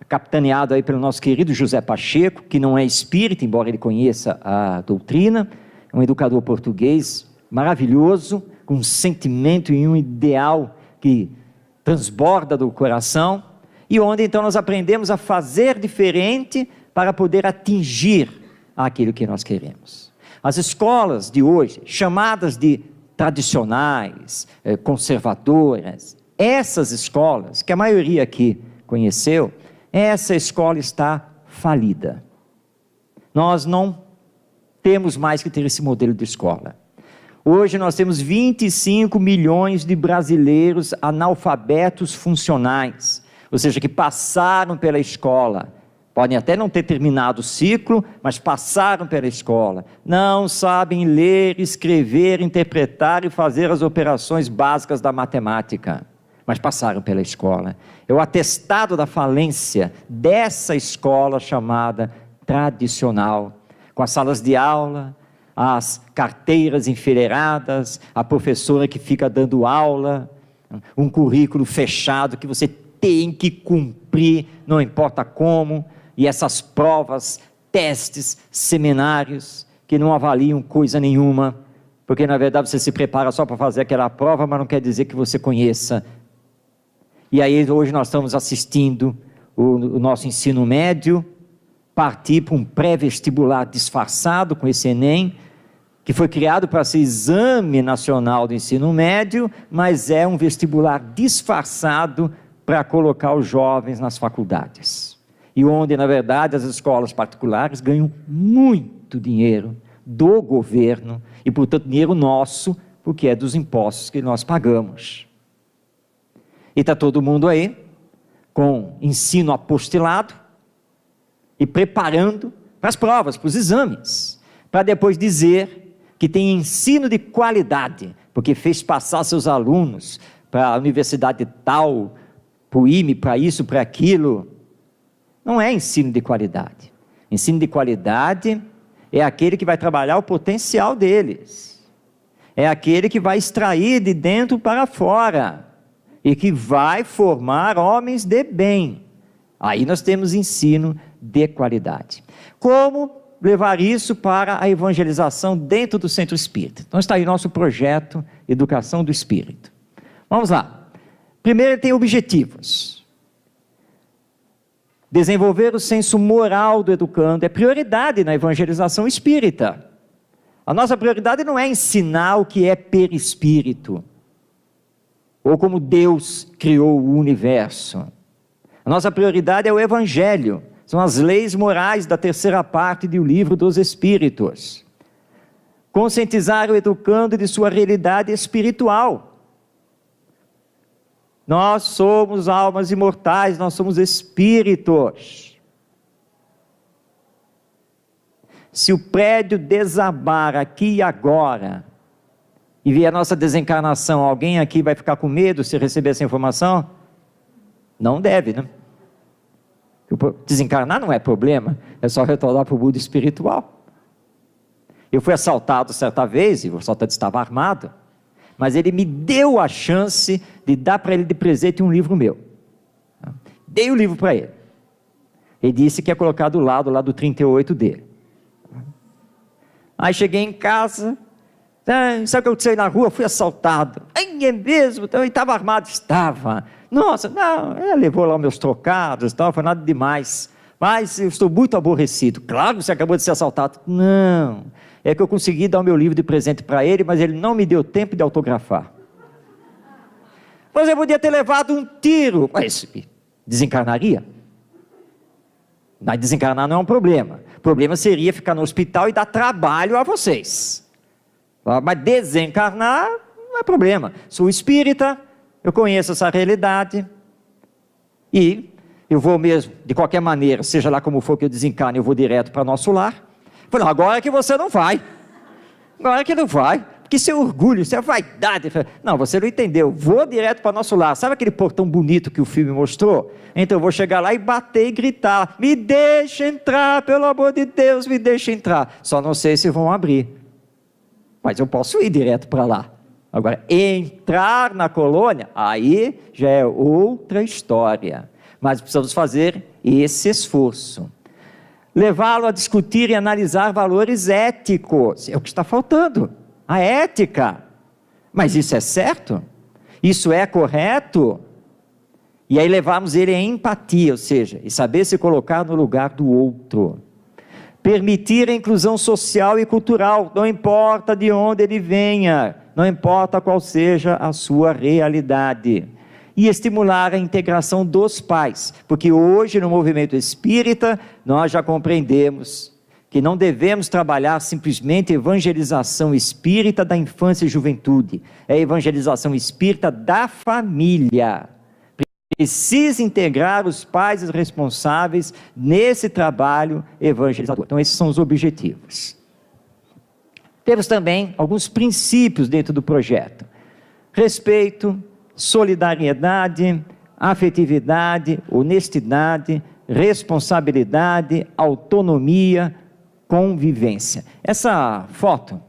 capitaneado aí pelo nosso querido José Pacheco, que não é espírita, embora ele conheça a doutrina, é um educador português maravilhoso, com um sentimento e um ideal que transborda do coração, e onde então nós aprendemos a fazer diferente para poder atingir aquilo que nós queremos. As escolas de hoje, chamadas de tradicionais, conservadoras, essas escolas, que a maioria aqui conheceu, essa escola está falida. Nós não temos mais que ter esse modelo de escola. Hoje nós temos 25 milhões de brasileiros analfabetos funcionais, ou seja, que passaram pela escola, podem até não ter terminado o ciclo, mas passaram pela escola, não sabem ler, escrever, interpretar e fazer as operações básicas da matemática, mas passaram pela escola. É o atestado da falência dessa escola chamada tradicional, com as salas de aula, as carteiras enfileiradas, a professora que fica dando aula, um currículo fechado que você tem que cumprir, não importa como, e essas provas, testes, seminários, que não avaliam coisa nenhuma, porque na verdade você se prepara só para fazer aquela prova, mas não quer dizer que você conheça. E aí hoje nós estamos assistindo o nosso ensino médio partir para um pré-vestibular disfarçado com esse Enem, que foi criado para ser exame nacional do ensino médio, mas é um vestibular disfarçado para colocar os jovens nas faculdades. E onde, na verdade, as escolas particulares ganham muito dinheiro do governo, e portanto dinheiro nosso, porque é dos impostos que nós pagamos. E está todo mundo aí, com ensino apostilado, e preparando para as provas, para os exames, para depois dizer que tem ensino de qualidade, porque fez passar seus alunos para a universidade tal, para o IME, para isso, para aquilo. Não é ensino de qualidade. Ensino de qualidade é aquele que vai trabalhar o potencial deles, é aquele que vai extrair de dentro para fora, e que vai formar homens de bem. Aí nós temos ensino de qualidade. Como levar isso para a evangelização dentro do centro espírita. Então está aí nosso projeto Educação do Espírito. Vamos lá. Primeiro, ele tem objetivos. Desenvolver o senso moral do educando é prioridade na evangelização espírita. A nossa prioridade não é ensinar o que é perispírito, ou como Deus criou o universo. A nossa prioridade é o Evangelho, são as leis morais da terceira parte do Livro dos Espíritos. Conscientizar o educando de sua realidade espiritual. Nós somos almas imortais, nós somos espíritos. Se o prédio desabar aqui e agora, e vier a nossa desencarnação, alguém aqui vai ficar com medo se receber essa informação? Não deve, né? Desencarnar não é problema, é só retornar para o mundo espiritual. Eu fui assaltado certa vez, e o assaltante estava armado, mas ele me deu a chance de dar para ele de presente um livro meu. Dei o livro para ele. Ele disse que ia colocar do lado lá do 38 dele. Aí cheguei em casa, sabe o que aconteceu na rua? Fui assaltado. Ai, é mesmo? Então, ele estava armado? Estava. Nossa, não, ele levou lá meus trocados, tal, foi nada demais. Mas eu estou muito aborrecido. Claro que você acabou de ser assaltado. Não, é que eu consegui dar o meu livro de presente para ele, mas ele não me deu tempo de autografar. Mas eu podia ter levado um tiro. Mas desencarnaria? Mas desencarnar não é um problema. O problema seria ficar no hospital e dar trabalho a vocês. Mas desencarnar não é problema. Sou espírita, eu conheço essa realidade e eu vou mesmo, de qualquer maneira, seja lá como for que eu desencarne, eu vou direto para nosso lar. Falei, não, agora é que você não vai. Agora é que não vai. Porque isso é orgulho, isso é vaidade. Não, você não entendeu. Vou direto para nosso lar. Sabe aquele portão bonito que o filme mostrou? Então eu vou chegar lá e bater e gritar: me deixa entrar, pelo amor de Deus, me deixa entrar. Só não sei se vão abrir. Mas eu posso ir direto para lá. Agora, entrar na colônia, aí já é outra história. Mas precisamos fazer esse esforço. Levá-lo a discutir e analisar valores éticos. É o que está faltando. A ética. Mas isso é certo? Isso é correto? E aí levarmos ele à empatia, ou seja, e saber se colocar no lugar do outro. Permitir a inclusão social e cultural, não importa de onde ele venha, não importa qual seja a sua realidade. E estimular a integração dos pais, porque hoje no movimento espírita nós já compreendemos que não devemos trabalhar simplesmente evangelização espírita da infância e juventude, é evangelização espírita da família. Precisa integrar os pais responsáveis nesse trabalho evangelizador. Então esses são os objetivos. Temos também alguns princípios dentro do projeto: respeito, solidariedade, afetividade, honestidade, responsabilidade, autonomia, convivência. Essa foto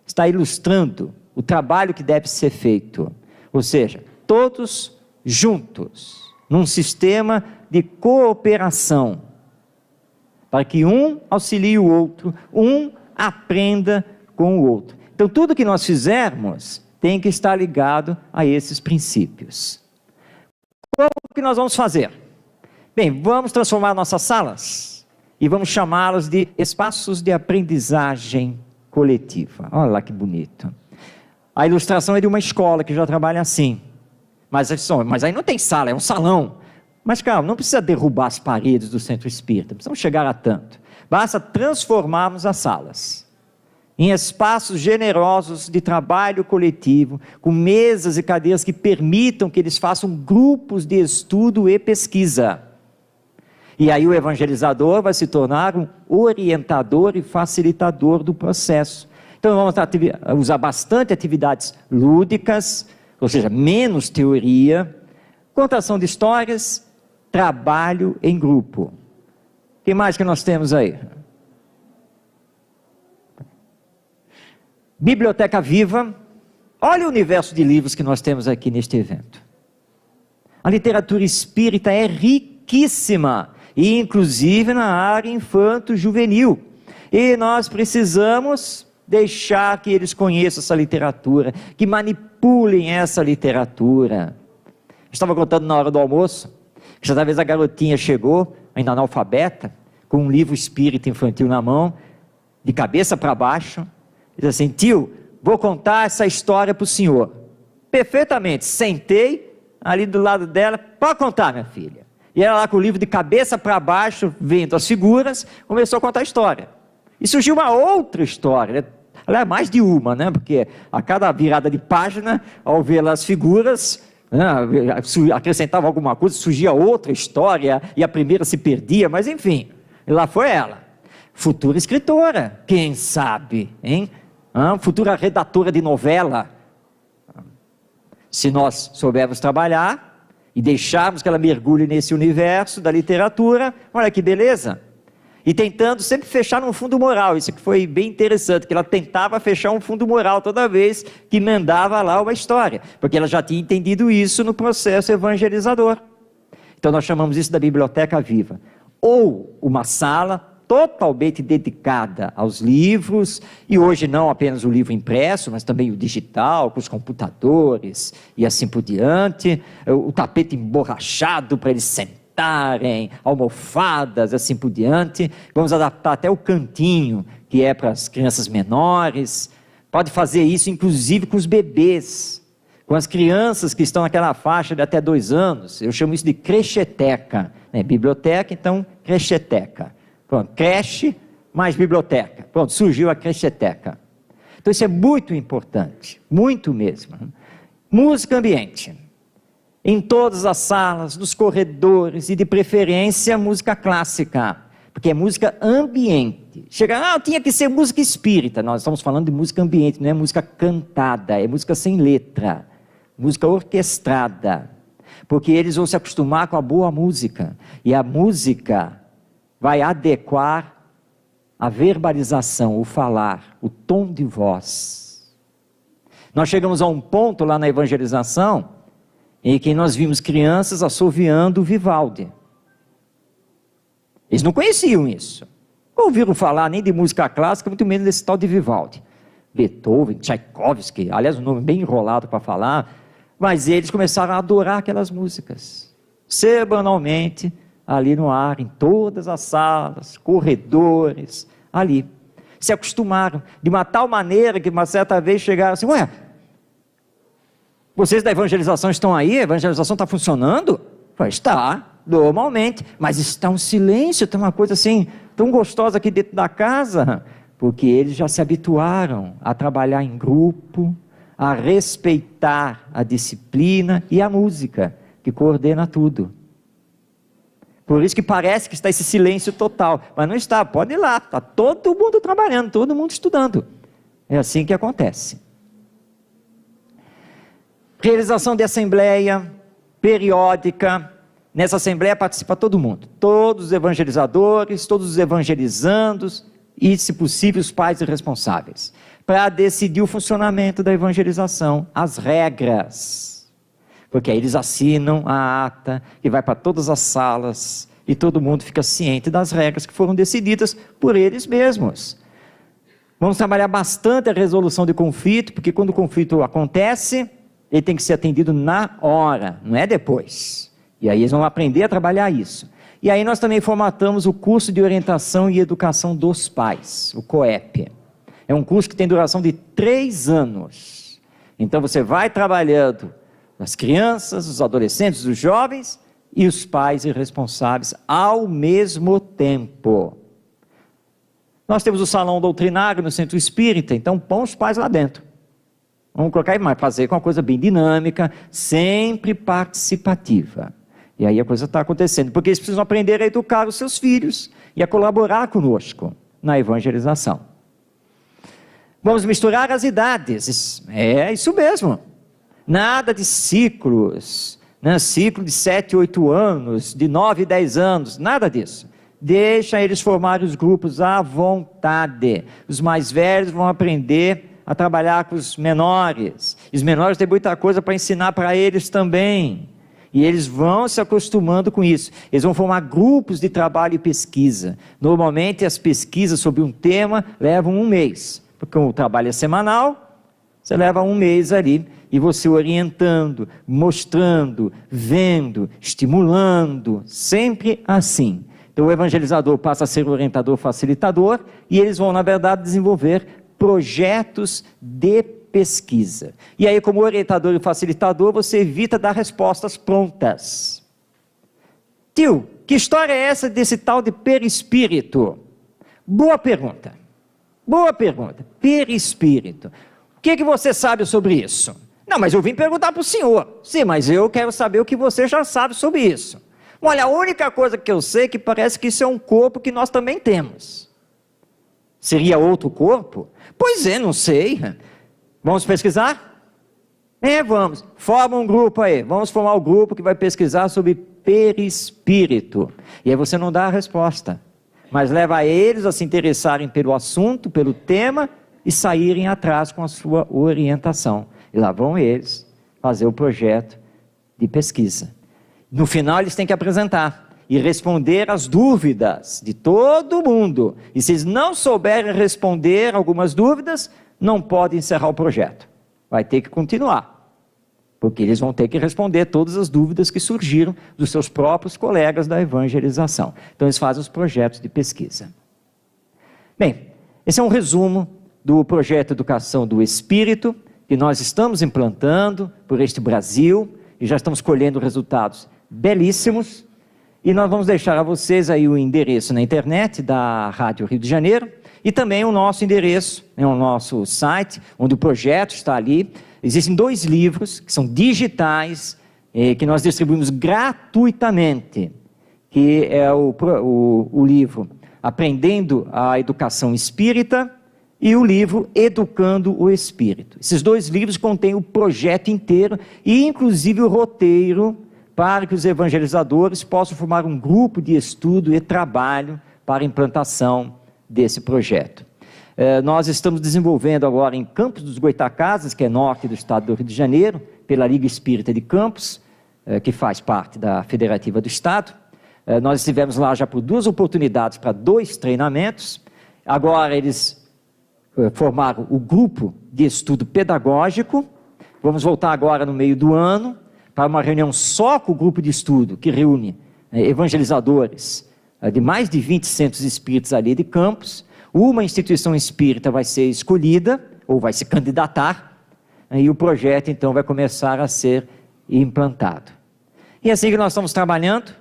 está ilustrando o trabalho que deve ser feito, ou seja, todos juntos, num sistema de cooperação, para que um auxilie o outro, um aprenda com o outro. Então tudo que nós fizermos tem que estar ligado a esses princípios. Como que nós vamos fazer? Bem, vamos transformar nossas salas e vamos chamá-las de espaços de aprendizagem coletiva. Olha lá que bonito. A ilustração é de uma escola que já trabalha assim. Mas aí não tem sala, é um salão. Mas calma, não precisa derrubar as paredes do centro espírita, precisamos chegar a tanto. Basta transformarmos as salas em espaços generosos de trabalho coletivo, com mesas e cadeiras que permitam que eles façam grupos de estudo e pesquisa. E aí o evangelizador vai se tornar um orientador e facilitador do processo. Então vamos usar bastante atividades lúdicas, ou seja, menos teoria, contação de histórias, trabalho em grupo. O que mais que nós temos aí? Biblioteca viva. Olha o universo de livros que nós temos aqui neste evento. A literatura espírita é riquíssima, e inclusive na área infanto-juvenil. E nós precisamos deixar que eles conheçam essa literatura, que manipulem essa literatura. Eu estava contando na hora do almoço, que certa vez a garotinha chegou, ainda analfabeta, com um livro espírita infantil na mão, de cabeça para baixo, e disse assim: tio, vou contar essa história para o senhor. Perfeitamente, sentei ali do lado dela, pode contar, minha filha. E ela lá com o livro de cabeça para baixo, vendo as figuras, começou a contar a história. E surgiu uma outra história, né? Aliás, mais de uma, né? Porque a cada virada de página, ao ver lá as figuras, né, acrescentava alguma coisa, surgia outra história, e a primeira se perdia, mas enfim, lá foi ela. Futura escritora, quem sabe, hein? Futura redatora de novela. Se nós soubermos trabalhar e deixarmos que ela mergulhe nesse universo da literatura, olha que beleza. E tentando sempre fechar num fundo moral, isso que foi bem interessante, que ela tentava fechar um fundo moral toda vez que mandava lá uma história, porque ela já tinha entendido isso no processo evangelizador. Então nós chamamos isso da biblioteca viva, ou uma sala totalmente dedicada aos livros, e hoje não apenas o livro impresso, mas também o digital, com os computadores e assim por diante, o tapete emborrachado para eles sentarem, almofadas, assim por diante. Vamos adaptar até o cantinho, que é para as crianças menores. Pode fazer isso inclusive com os bebês, com as crianças que estão naquela faixa de até 2 anos. Eu chamo isso de crecheteca, né? Biblioteca, então crecheteca. Pronto, creche mais biblioteca. Pronto, surgiu a crecheteca. Então isso é muito importante, muito mesmo. Música ambiente. Em todas as salas, nos corredores e de preferência música clássica, porque é música ambiente. Chega, tinha que ser música espírita. Nós estamos falando de música ambiente, não é música cantada, é música sem letra, música orquestrada. Porque eles vão se acostumar com a boa música, e a música vai adequar a verbalização, o falar, o tom de voz. Nós chegamos a um ponto lá na evangelização em que nós vimos crianças assoviando Vivaldi. Eles não conheciam isso. Não ouviram falar nem de música clássica, muito menos desse tal de Vivaldi. Beethoven, Tchaikovsky, aliás, um nome bem enrolado para falar, mas eles começaram a adorar aquelas músicas. Semanalmente, ali no ar, em todas as salas, corredores, ali. Se acostumaram, de uma tal maneira que uma certa vez chegaram assim: ué, vocês da evangelização estão aí? A evangelização está funcionando? Falei, está, normalmente, mas está um silêncio, tem uma coisa assim, tão gostosa aqui dentro da casa, porque eles já se habituaram a trabalhar em grupo, a respeitar a disciplina e a música, que coordena tudo. Por isso que parece que está esse silêncio total, mas não está, pode ir lá, está todo mundo trabalhando, todo mundo estudando. É assim que acontece. Realização de assembleia periódica. Nessa assembleia participa todo mundo, todos os evangelizadores, todos os evangelizandos e, se possível, os pais e responsáveis, para decidir o funcionamento da evangelização, as regras. Porque aí eles assinam a ata que vai para todas as salas e todo mundo fica ciente das regras que foram decididas por eles mesmos. Vamos trabalhar bastante a resolução de conflito, porque quando o conflito acontece, ele tem que ser atendido na hora, não é depois. E aí eles vão aprender a trabalhar isso. E aí nós também formatamos o curso de orientação e educação dos pais, o COEP. É um curso que tem duração de 3 anos. Então você vai trabalhando as crianças, os adolescentes, os jovens e os pais e responsáveis ao mesmo tempo. Nós temos o salão doutrinário no Centro Espírita, então põe os pais lá dentro. Vamos colocar aí, mas fazer com uma coisa bem dinâmica, sempre participativa. E aí a coisa está acontecendo, porque eles precisam aprender a educar os seus filhos e a colaborar conosco na evangelização. Vamos misturar as idades, é isso mesmo. Nada de ciclos, né? Ciclo de 7, 8 anos, de 9, 10 anos, nada disso. Deixa eles formarem os grupos à vontade. Os mais velhos vão aprender a trabalhar com os menores. Os menores têm muita coisa para ensinar para eles também. E eles vão se acostumando com isso. Eles vão formar grupos de trabalho e pesquisa. Normalmente as pesquisas sobre um tema levam 1 mês, porque o trabalho é semanal, você leva 1 mês ali, e você orientando, mostrando, vendo, estimulando, sempre assim. Então o evangelizador passa a ser o orientador facilitador, e eles vão, na verdade, desenvolver projetos de pesquisa. E aí, como orientador e facilitador, você evita dar respostas prontas. Tio, que história é essa desse tal de perispírito? Boa pergunta. Boa pergunta. Perispírito. O que você sabe sobre isso? Não, mas eu vim perguntar para o senhor. Sim, mas eu quero saber o que você já sabe sobre isso. Olha, a única coisa que eu sei é que parece que isso é um corpo que nós também temos. Seria outro corpo? Pois é, não sei. Vamos pesquisar? Vamos. Forma um grupo aí. Vamos formar o grupo que vai pesquisar sobre perispírito. E aí você não dá a resposta, mas leva eles a se interessarem pelo assunto, pelo tema, e saírem atrás com a sua orientação. E lá vão eles fazer o projeto de pesquisa. No final eles têm que apresentar e responder às dúvidas de todo mundo. E se eles não souberem responder algumas dúvidas, não pode encerrar o projeto, vai ter que continuar, porque eles vão ter que responder todas as dúvidas que surgiram dos seus próprios colegas da evangelização. Então eles fazem os projetos de pesquisa. Bem, esse é um resumo do projeto Educação do Espírito, que nós estamos implantando por este Brasil, e já estamos colhendo resultados belíssimos, e nós vamos deixar a vocês aí o endereço na internet da Rádio Rio de Janeiro, e também o nosso endereço, o nosso site, onde o projeto está ali. Existem 2 livros, que são digitais, que nós distribuímos gratuitamente, que é o livro Aprendendo a Educação Espírita e o livro Educando o Espírito. Esses 2 livros contêm o projeto inteiro e inclusive o roteiro para que os evangelizadores possam formar um grupo de estudo e trabalho para a implantação desse projeto. Nós estamos desenvolvendo agora em Campos dos Goitacazes, que é norte do estado do Rio de Janeiro, pela Liga Espírita de Campos, que faz parte da Federativa do Estado. Nós estivemos lá já por 2 oportunidades para 2 treinamentos. Agora eles formaram o grupo de estudo pedagógico. Vamos voltar agora no meio do ano para uma reunião só com o grupo de estudo, que reúne evangelizadores de mais de 20 centros espíritas ali de Campos. Uma instituição espírita vai ser escolhida, ou vai se candidatar, e o projeto então vai começar a ser implantado. E é assim que nós estamos trabalhando,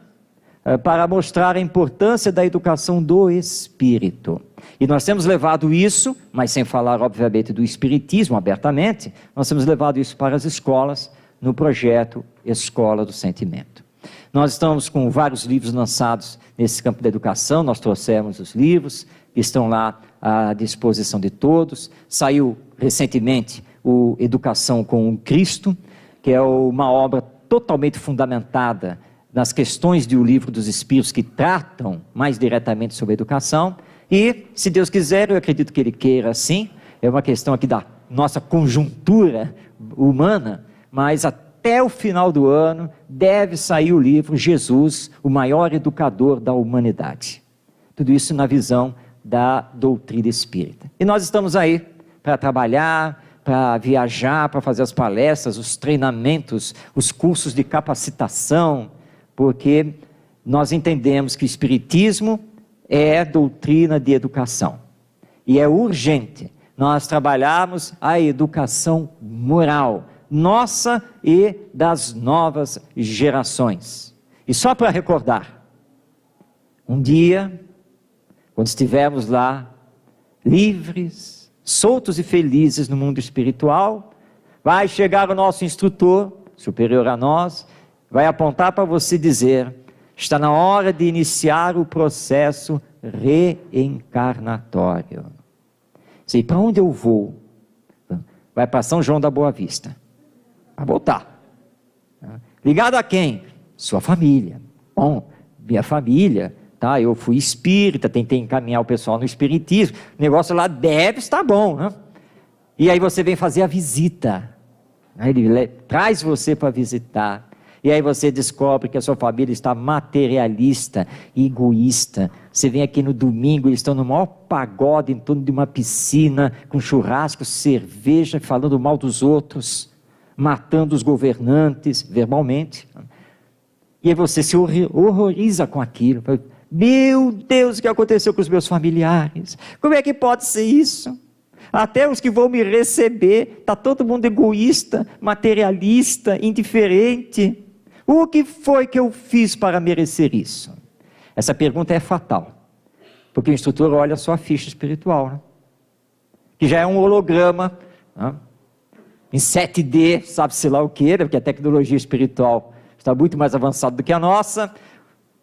para mostrar a importância da educação do espírito. E nós temos levado isso, mas sem falar obviamente do espiritismo abertamente, nós temos levado isso para as escolas, no projeto Escola do Sentimento. Nós estamos com vários livros lançados nesse campo da educação, nós trouxemos os livros, que estão lá à disposição de todos. Saiu recentemente o Educação com o Cristo, que é uma obra totalmente fundamentada nas questões do Livro dos Espíritos, que tratam mais diretamente sobre a educação. E, se Deus quiser, eu acredito que Ele queira assim, é uma questão aqui da nossa conjuntura humana, mas até o final do ano deve sair o livro Jesus, o maior educador da humanidade. Tudo isso na visão da doutrina espírita. E nós estamos aí para trabalhar, para viajar, para fazer as palestras, os treinamentos, os cursos de capacitação, porque nós entendemos que o espiritismo é doutrina de educação. E é urgente nós trabalharmos a educação moral, nossa e das novas gerações. E só para recordar, um dia, quando estivermos lá, livres, soltos e felizes no mundo espiritual, vai chegar o nosso instrutor, superior a nós, vai apontar para você e dizer: está na hora de iniciar o processo reencarnatório. Sei, para onde eu vou? Vai para São João da Boa Vista. Vai voltar. Ligado a quem? Sua família. Bom, minha família, tá? Eu fui espírita, tentei encaminhar o pessoal no espiritismo, o negócio lá deve estar bom, né? E aí você vem fazer a visita, ele traz você para visitar, E aí você descobre que a sua família está materialista e egoísta. Você vem aqui no domingo, eles estão no maior pagode em torno de uma piscina, com churrasco, cerveja, falando mal dos outros, matando os governantes, verbalmente. E aí você se horroriza com aquilo. Meu Deus, o que aconteceu com os meus familiares? Como é que pode ser isso? Até os que vão me receber, está todo mundo egoísta, materialista, indiferente. O que foi que eu fiz para merecer isso? Essa pergunta é fatal, porque o instrutor olha só a ficha espiritual, né? Que já é um holograma, né? Em 7D, sabe-se lá o que, porque a tecnologia espiritual está muito mais avançada do que a nossa.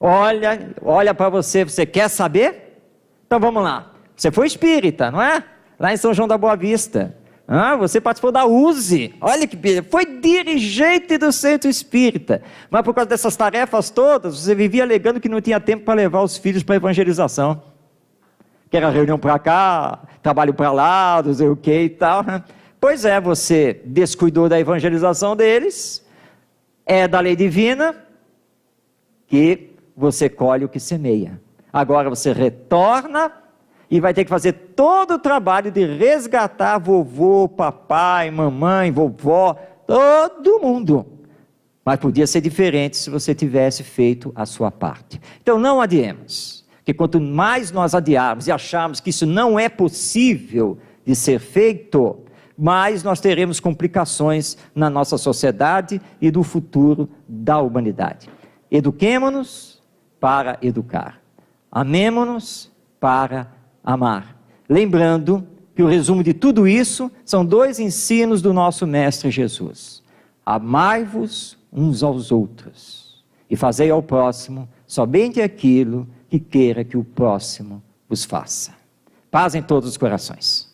Olha para você, você quer saber? Então vamos lá, você foi espírita, não é? Lá em São João da Boa Vista. Você participou da USE, olha que beleza, foi dirigente do centro espírita, mas por causa dessas tarefas todas, você vivia alegando que não tinha tempo para levar os filhos para a evangelização, que era reunião para cá, trabalho para lá, não sei o que e tal, né? Pois é, você descuidou da evangelização deles, é da lei divina, que você colhe o que semeia, agora você retorna, e vai ter que fazer todo o trabalho de resgatar vovô, papai, mamãe, vovó, todo mundo. Mas podia ser diferente se você tivesse feito a sua parte. Então não adiemos, que quanto mais nós adiarmos e acharmos que isso não é possível de ser feito, mais nós teremos complicações na nossa sociedade e do futuro da humanidade. Eduquemo-nos para educar. Amemo-nos para amar. Lembrando que o resumo de tudo isso são 2 ensinos do nosso Mestre Jesus. Amai-vos uns aos outros e fazei ao próximo somente aquilo que queira que o próximo vos faça. Paz em todos os corações.